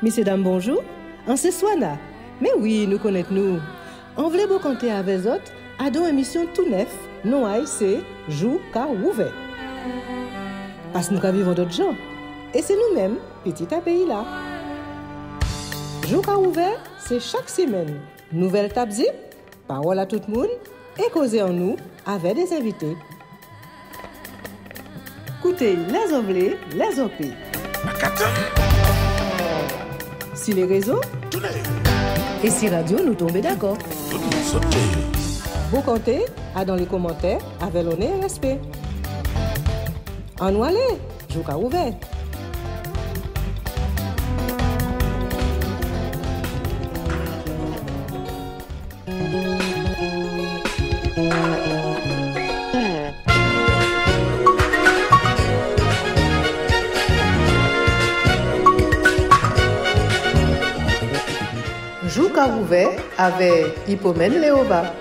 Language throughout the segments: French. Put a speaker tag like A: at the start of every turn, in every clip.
A: Messieurs, dames, bonjour. En ce soir-là, mais oui, nous connaissons-nous. On voulait vous compter avec les autres à deux émissions tout neuf. Non, c'est Jou Ka Ouvert. Parce que nous vivons d'autres gens. Et c'est nous-mêmes, petit à pays là. Jou Ka Ouvert, c'est chaque semaine. Nouvelle table zip, parole à tout le monde et causer en nous avec des invités. Écoutez les onglets, les OP. Si les réseaux et si radio nous tombent d'accord. Vous comptez à dans les commentaires avec l'honneur et respect. En nous aller, Jou Ka Ouvert. Jou Ka Ouvert avec Hippomène Léova.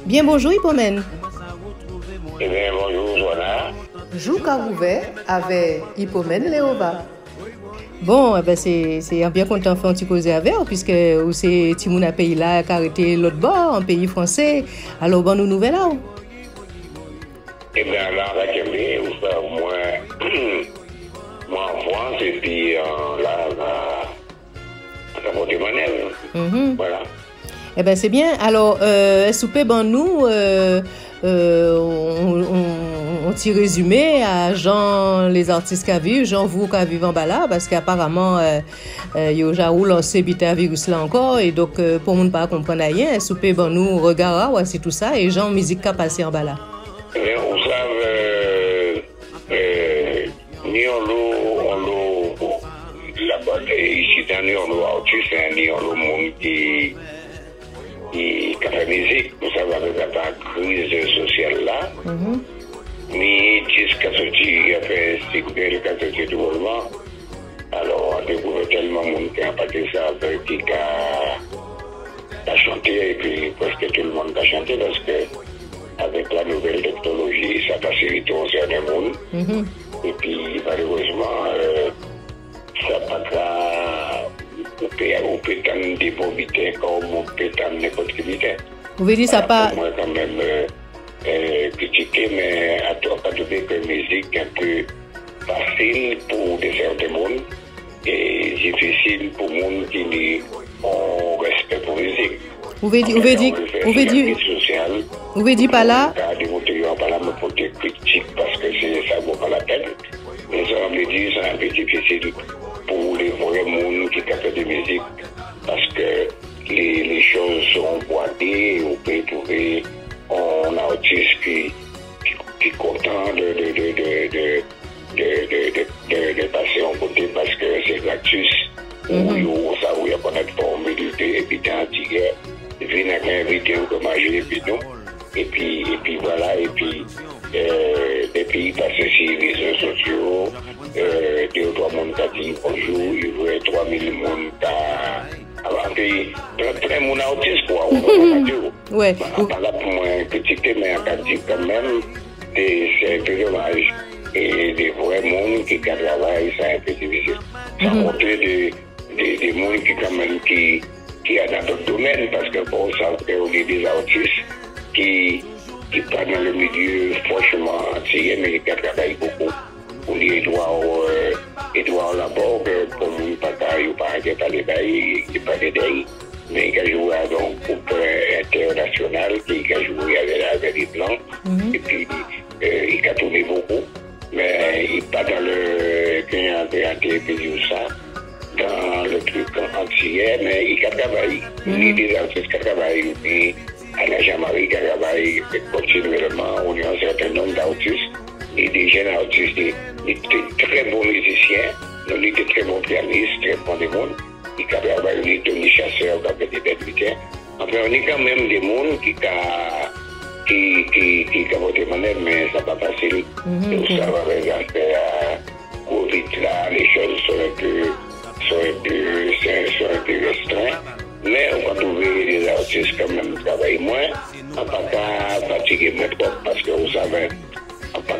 A: Bien bonjour Hippomène.
B: Eh bien bonjour Joanna.
A: Jou Ka Ouvert avec Hippomène Léova. Bon, ben c'est bien content de faire un petit cause avec puisque c'est Timoun un pays là qui a arrêté l'autre bord, un pays français. Alors bon nous nouvelles là.
B: Eh bien là on va camper ou faire moi en France et puis là à Montémanel. Voilà.
A: Eh ben c'est bien. Alors souper ben nous on t'y résumé à Jean les artistes qui vivent, Jean vous qui vivent en bas là parce qu'apparemment yo jaou lancé bité virus là encore et donc pour moun pas comprendre rien, souper ben nous regard c'est tout ça et Jean musique qui passé en bas là.
B: Eh bien on savent ni on l'eau là-bas ici dans New Orleans c'est ni on monde qui fait musique, vous savez, avec la crise sociale là, ni jusqu'à ce qu'il a fait sécurité le cas de développement. Alors, on a découvert tellement de monde qui a parlé ça, qui a chanté, et puis presque tout le monde a chanté parce que avec la nouvelle technologie, ça facilite un certain monde. Et puis, malheureusement, ça n'a pas on peut t'en dévomiter comme on peut t'en n'importe quel militaire.
A: Vous voulez dire ça pas...
B: Moi quand même critiquer, mais à toi pas trouver que la musique est un peu facile pour des certains mondes et difficile pour les gens qui ont respect pour la musique.
A: Vous voulez dire pas là?
B: Pas là pour des critiques parce que ça vaut pas la peine. Mais ça veut dire c'est un peu difficile pour les vrais gens qui captent de musique parce que les choses sont boitées, on peut trouver un artiste qui est content de passer en côté parce que c'est gratuit ou ça où il y a pas de formalité et puis il vient avec un vidéo comme j'ai puis non et puis voilà et puis il passe sur les réseaux sociaux 2 ou 3 monde qui dit bonjour il veut 3000 monde très mon autiste quoi
A: ouais
B: pas là pour moi critiquer mais à dire quand même c'est un peu dommage et des vrais monde qui travaillent c'est un peu difficile sans compter des monde qui quand même qui a dans d'autres domaines parce que pour ça on est des artistes qui pas dans le milieu franchement entier mais qui travaillent beaucoup pour les Edouard Laborde pour nous pas les bails qui pas des mais qui a joué dans un groupe international qui a joué avec les Blancs et puis il a tourné beaucoup mais il pas dans le ça dans le truc entier mais il a travaillé il est des artistes qui travaillent et à la Jamaïque qui travaille continuellement on a un certain nombre d'artistes et des jeunes artistes des très bons musiciens des très bons pianistes très bons des mondes qui travaillent Tony Chasseur qui a fait des Enfin, on est quand même des mondes qui qui capotait mon aide, mais ça pas facile. Donc ça va regarder à Covid là, les choses sont un peu restreintes. Mais on va trouver des artistes quand même qui travaillent moins. On ne va pas fatiguer moins trop parce que vous savez, on ne va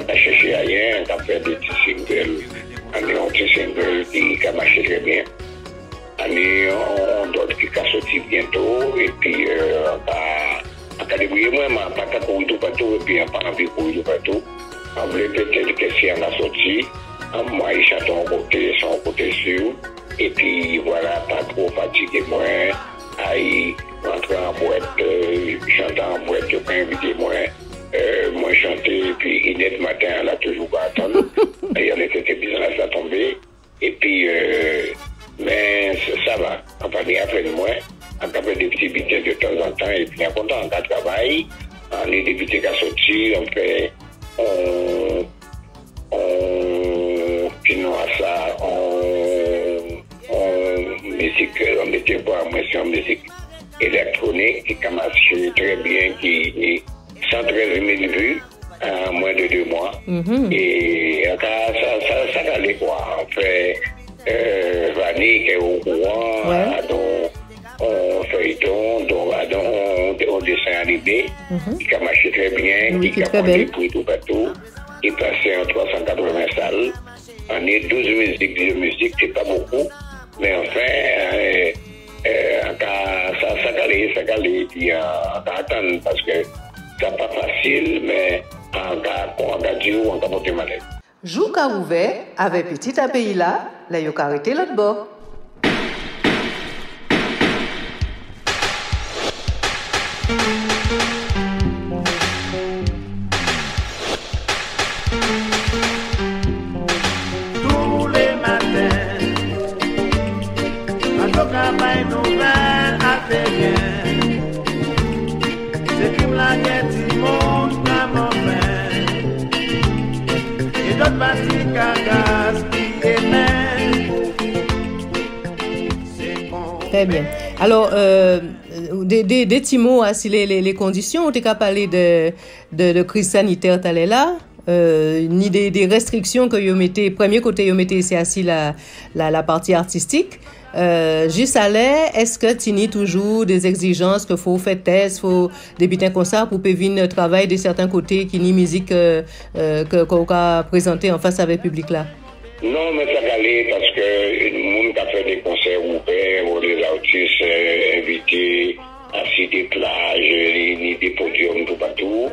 B: pas chercher rien, on va faire des petits singles, des petits singles qui marchent très bien. On doit qui sortir bientôt et puis on va débrouiller moins, mais on ne va pas courir tout partout et puis on n'a pas envie de courir tout partout. On voulait peut-être que si on a sorti, moi il chante son côté sûr. Et puis voilà, pas trop fatigué, moi, aïe, rentrer en boîte, chanter en boîte, je peux inviter moi chanter, et puis Inès matin, elle a toujours pas attendu. Il y en a qui étaient bien là, ça tombait. Et puis, mais ça va, on va venir après moi, on va faire des petits budgets de temps en temps, et puis on est content, on travaille, on est des budgets qui sont sortis, on fait, ça, on mettait pas en musique électronique qui marche très bien, qui 113 000 vues en moins de 2 mois. Et ça allait quoi. On fait Vanille qui est au courant, on feuilleton, on dessin animé, qui a marché très bien, qui a fait des tout partout, qui passait en 380 salles. On est 12 musiques, 10 musiques, c'est pas beaucoup. Mais enfin, ça calait, puis on va attendre parce que c'est pas facile, mais on va dire, on va monter malade.
A: Jou ka ouvert, avec petit à pays là, là, yo ka arrêté l'autre bord. Très bien. Alors, des petits mots à si les conditions, on t'a qu'à parler de crise sanitaire, t'allais là, ni des restrictions que vous mettez, premier côté, vous mettez, c'est assis la partie artistique. Juste à l'air, est-ce que tu as toujours des exigences qu'il faut faire test, faut débuter un concert pour prévenir le travail de certains côtés qui ni musique qu'on va présenter en face avec le public là?
B: Non, mais ça allait parce que le monde qui a fait des concerts ouverts ou des artistes invités à des plages, ni des podiums tout partout.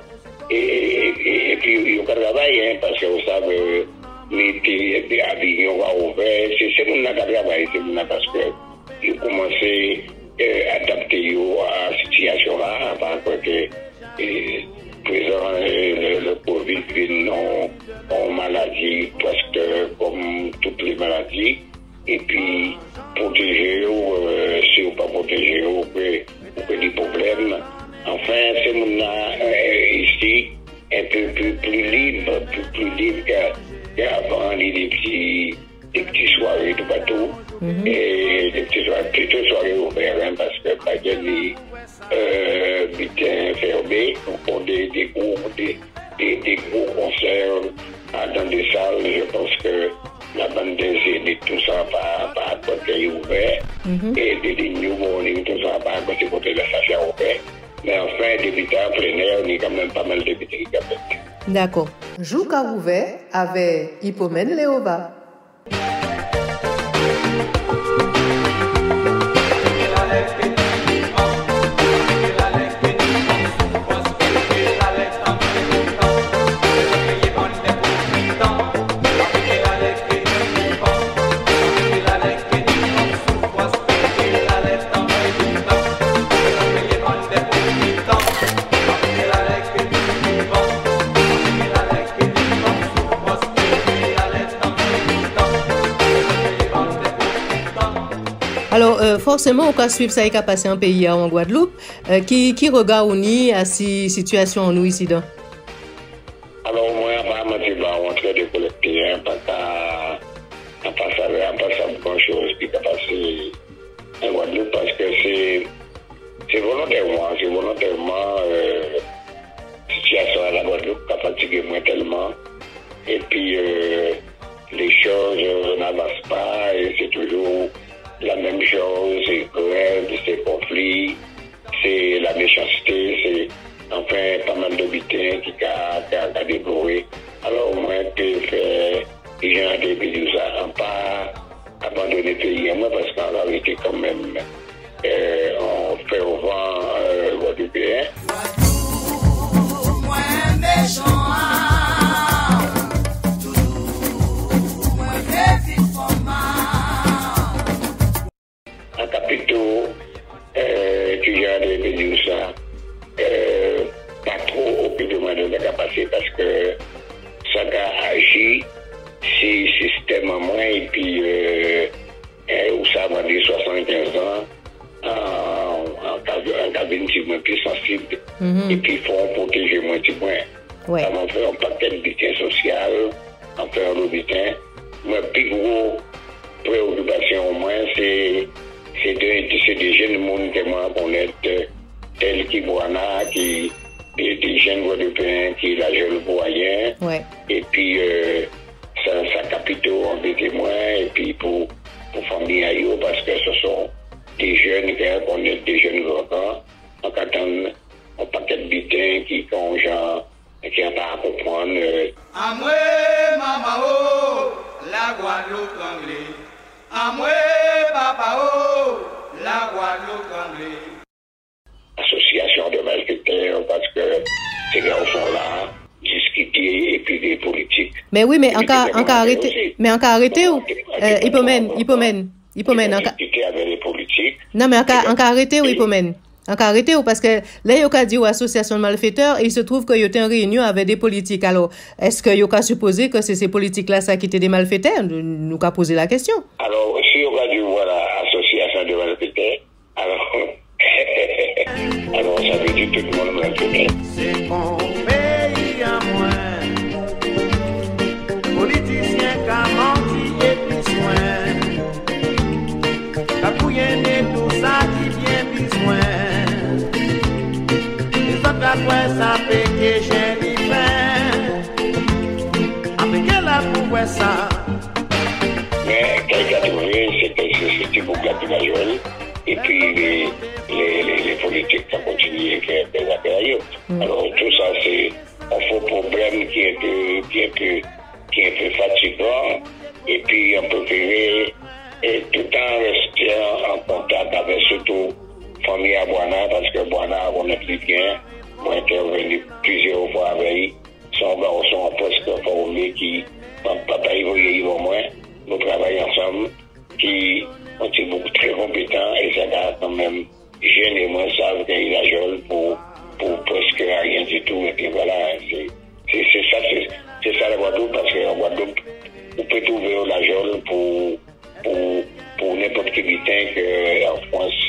B: Et puis, il y a un travail, parce que vous savez, les avions ouverts, c'est le monde qui a travaillé, c'est le monde parce que ils ont commencé à adapter à la situation là, avant que présent le Covid vienne en maladie presque comme toutes les maladies et puis protéger si on pas protéger ou que des problèmes. Enfin, c'est mon ici un peu plus libre qu'avant des petits soirées de bateau et des petites soirées, plutôt soirées ouvertes parce que pas gagné butin fermé pour des gros concerts dans des salles. Je pense que la bande des tout ça pas à côté ouvert et des New Morning tout ça pas à côté de la station ouvert. Mais enfin, des butins en plein air, il y a quand même pas mal de butins qui captent.
A: D'accord. Jouka ouvert avec Hippomène Léova. Alors, forcément, on peut suivre ça qui a passé en pays en Guadeloupe. Qui regarde à cette situation en nous ici dedans?
B: Alors, moi, apparemment, je vais rentrer de collecter, pas grand chose qui a passé en Guadeloupe parce que c'est volontairement fatigué moi tellement. Et puis, les choses n'avancent pas et c'est toujours la même chose. C'est grève, c'est conflit, c'est la méchanceté, c'est enfin pas mal de butins qui a débrouillé. Alors, moi, je fais des gens de pays ça, pas abandonner le pays à moi parce qu'en réalité, quand même, on fait au vent guadeloupéen. En capitaux, tu genre de pays ça, pas trop au plus de moins de capacité parce que ça a agi si système en moins et puis où ça va des 75 ans en cabine si moins plus sensible et puis il faut protéger moins petit moins.
A: Ouais.
B: On fait un paquet de butin social, on fait un butin. Ma plus gros préoccupation au moins c'est des jeunes monde qui m'ont connaître tels qui Boana, qui des jeunes guadeloupéens qui la jeune voyen.
A: Ouais.
B: Et puis ça capitaux en des témoins et puis pour famille ailleurs parce que ce sont des jeunes qui connaissent des jeunes grands en attendant un paquet de butins qui ont genre qui n'ont pas à comprendre.
C: Amoué, maman, oh, la Guadeloupe anglais. Amoué, papa, oh, la Guadeloupe anglais.
B: Association de malfaiteurs parce que ces gars sont là, discuter et puis des politiques.
A: Mais oui, mais encore arrêté. Mais encore arrêté ou Hippomène.
B: Discuter avec les politiques.
A: Non, mais encore arrêté ou Hippomène. Encore arrêté ou parce que là, il y a dit aux associations de malfaiteurs et il se trouve qu'il y a une réunion avec des politiques. Alors, est-ce qu'il y a supposé que c'est ces politiques-là ça qui étaient des malfaiteurs? Nous avons posé la question.
B: Alors, si on a dû voir l'association de malfaiteurs, alors ça veut dire tout le monde malfaiteur.
C: C'est mon pays à moi. Politicien qui a menti et puis soin. Capouillé tout ça qui vient besoin. Après ça pété j'ai l'hiver avec la pouvoir ça
B: mais quelqu'un a trouvé c'était pour la majorité et puis les politiques ont continué à faire des affaires alors tout ça c'est un faux problème qui est un peu fatigant et puis on peut faire tout en restant en contact avec surtout famille à Boana parce que Boana on est plus bien. Moi, intervenu plusieurs fois avec son garçon presque formé qui, papa et moi, nous travaillons ensemble, qui ont été beaucoup très compétents et ça a quand même jeune et moi savent qu'il a jeune pour presque rien du tout. Et puis voilà, c'est ça la Guadeloupe parce qu'en Guadeloupe, on peut trouver la jeune pour n'importe quel butin qu'en France.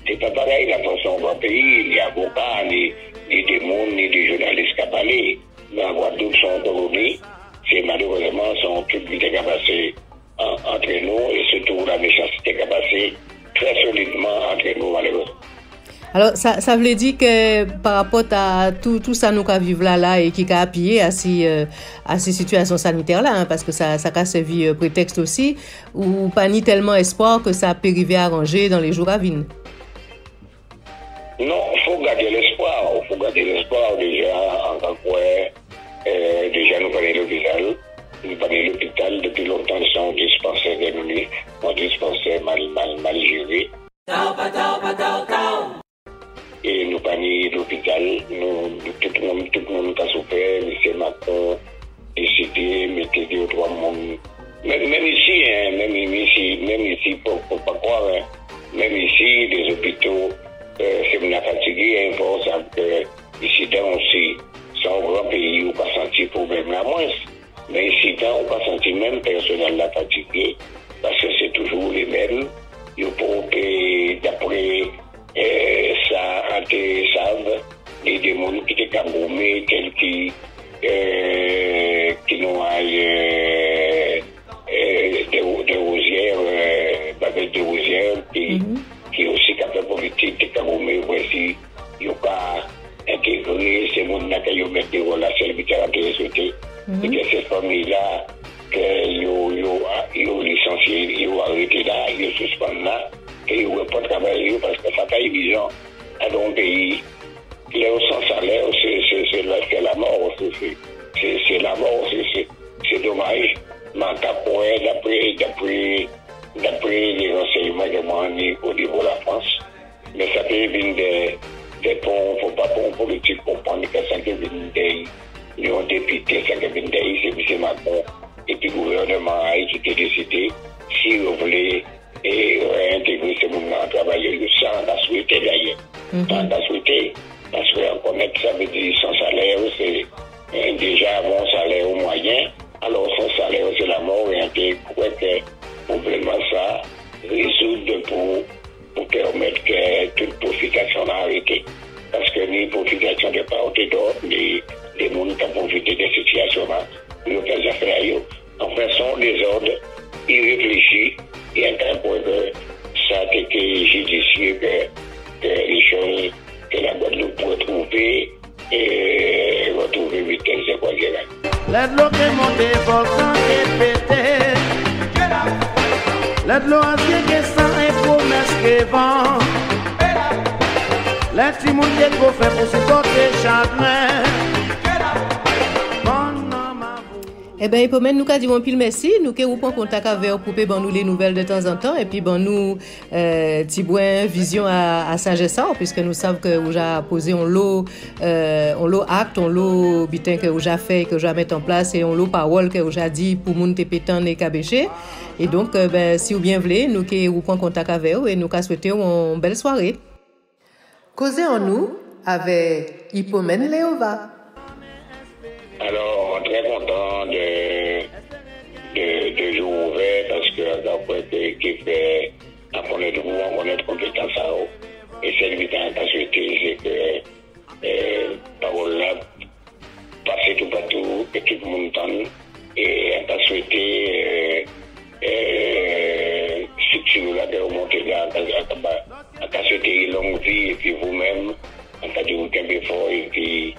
B: C'est pas pareil, la France est un grand pays, il y a avocats, ni des mondes, ni des journalistes qui parlent. Mais en Guadeloupe, sont autonomies. C'est malheureusement, sont toutes les qui passées entre nous et surtout la méchanceté qui a passé très solidement entre nous, malheureusement.
A: Alors, ça veut dire que par rapport à tout ça nous qui vivons là et qui a appuyé à ces situations sanitaires-là, hein, parce que ça a servi prétexte aussi, ou pas ni tellement espoir que ça peut arriver à arranger dans les jours à venir.
B: Non, il faut garder l'espoir. Il faut garder l'espoir déjà en tant que déjà nous prenons l'hôpital. Nous prenons l'hôpital depuis longtemps, sans dispensaire de nuit. On dispensaire mal géré. Et nous prenons l'hôpital. Tout le monde a souffert. M. Macron décidé, mettez deux ou trois mondes. Même ici, pour pas croire, hein, même ici, des hôpitaux. C'est une fatigué, il faut savoir que ici, aussi, c'est un grand pays où on pas senti problème la moins. Mais ici, on pas senti même personnel la fatigué, parce que c'est toujours les mêmes. Il faut que, d'après ça, ils savent, des démons qui étaient caboumés, tels qui n'ont des rosières, baguettes de rosières, qui aussi capable politique, qui caboumés, voici, il n'y a pas intégré ces mondes-là qui ont mis des relations littéraires et Et que cette famille-là, ils ont licencié, ils ont arrêté là, ils ont suspendu là, et ils n'ont pas travaillé parce que ça t'a évident dans un pays. Là, sans salaire, c'est la mort. C'est la mort, c'est dommage. Mais d'après les renseignements que moi au niveau de la France, mais ça peut venir des ponts, il ne faut pas pour politique comprendre que ça peut venir des députés, ça peut venir des M. Macron et puis le gouvernement a été décidé si vous voulez réintégrer ces mouvements à travailler sans la souhaiter d'ailleurs. Sans la souhaiter, parce que connaître ça veut dire sans salaire, c'est déjà bon salaire au moyen, alors sans salaire c'est la mort et on croit que probablement ça résoudre pour permettre que toute profitation a arrêté. Parce que les profitations de part et d'autre, les gens qui ont profité de cette situation-là, ils ont fait affaires. Enfin, sont des ordres irréfléchis et à un point que ça a été judicieux que les choses que la Guadeloupe pourrait trouver et retrouver vitesse de quoi dire.
C: Let l'eau qui monte, volcan qui pété. Let l'eau entier qui sent et promesse qui vend. Let si moun qui go fait pour se porter chagrin.
A: Eh bien, Hippomen, nous avons dit mon pile merci. Nous avons pris contact avec vous pour nous les nouvelles de temps en temps. Et puis, nous avons vision à Saint-Gessard, puisque nous savons que vous avez posé un lot acte, un lot bitin que vous avez fait, que vous avez mis en place, et un lot parole que vous avez dit pour moun te pétan et cabéché. Et donc, si vous bien voulez, nous avons pris contact avec vous et nous avons souhaité une belle soirée. Causez en nous avec Hippomen Léova.
B: Alors, très content de jouer ouvert parce que d'après qui fait apprendre de vous, on connaît compétence à eux. Et celle qui a souhaité, c'est que parole là, passer tout partout, que tout le monde entende. Et on a souhaité structure là, de remonter là, on a souhaité longue vie, et puis vous-même, on a dit vous êtes fort, et puis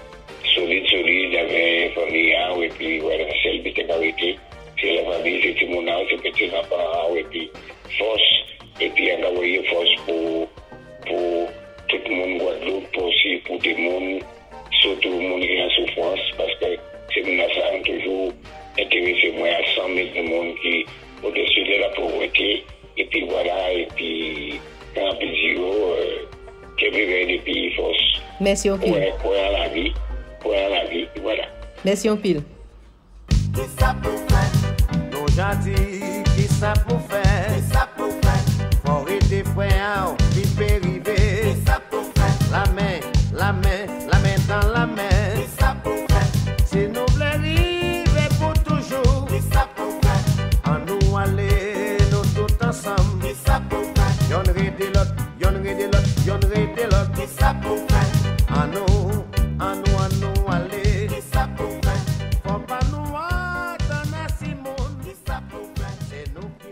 B: solide, avec famille, et puis voilà, celle qui était arrêtée, c'est la famille, c'est tout le monde, c'est petit enfant, et puis force, et puis on a envoyé force pour tout le monde Guadeloupe, aussi pour tout le monde, surtout le monde qui est en souffrance, parce que c'est ça toujours intéressé moi à 100 000 personnes qui au-dessus de la pauvreté, et puis voilà, et puis quand on peut dire que vivre des pays force.
A: Merci, Opil.
B: Pour la vie, voilà.
A: Merci, Opil.
C: Qui ça pour faire? Nos gentils, qui ça pour faire? Qui ça pour faire? Faut aider frère, qui peut arriver? Qui ça pour faire? La main dans la main. Qui ça pour faire? Si nous voulons arriver pour toujours. Qui ça pour faire? En nous aller, nous tous ensemble. Qui ça pour faire? Y'en rede l'autre. Qui ça pour faire? En nous aller. Qui ça pour faire? Faut pas nous attendre à Simone. Qui ça pour faire? C'est nous qui...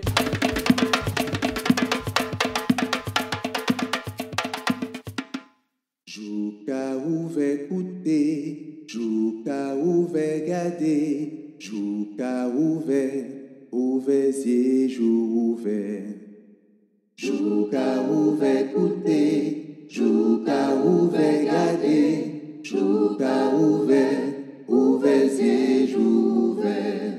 D: Jouka ouvert écouter, Jouka ouvert garder, Jouka ouvert yeux, jour ouvert. Jouka ouvert écouter, Jouka ouvert garder, Jouka ouvert yeux, jour ouvert.